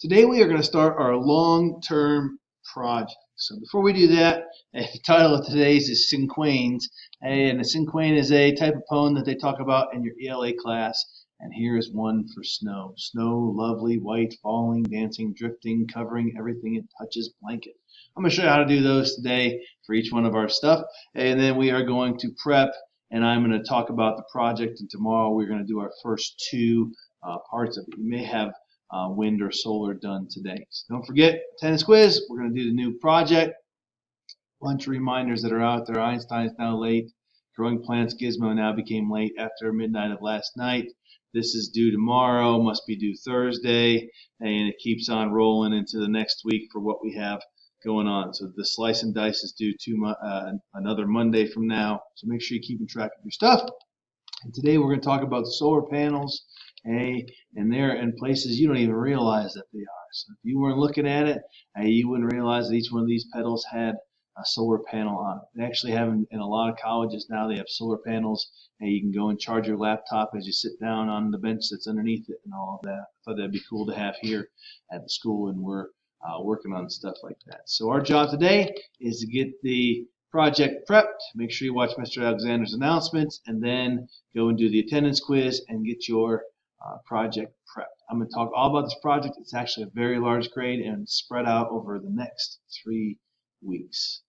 Today we are going to start our long-term project. So before we do that, the title of today's is cinquains, and a cinquain is a type of poem that they talk about in your ELA class. And here is one for snow. Snow, lovely, white, falling, dancing, drifting, covering everything it touches, blanket. I'm going to show you how to do those today for each one of our stuff, and then we are going to prep, and I'm going to talk about the project, and tomorrow we're going to do our first two parts of it. You may have wind or solar done today. So don't forget, attendance quiz. We're going to do the new project. Bunch of reminders that are out there. Einstein's now late. Growing Plants Gizmo now became late after midnight of last night. This is due tomorrow, must be due Thursday, and it keeps on rolling into the next week for what we have going on. So the slice and dice is due another Monday from now. So make sure you're keeping track of your stuff. And today we're going to talk about solar panels, and they're in places you don't even realize that they are. So if you weren't looking at it, you wouldn't realize that each one of these pedals had a solar panel on it. They actually have in a lot of colleges now, they have solar panels, and you can go and charge your laptop as you sit down on the bench that's underneath it and all of that. I thought that'd be cool to have here at the school, and we're working on stuff like that. So our job today is to get the project prepped. Make sure you watch Mr. Alexander's announcements, and then go and do the attendance quiz and get your project prepped. I'm going to talk all about this project. It's actually a very large grade and spread out over the next 3 weeks.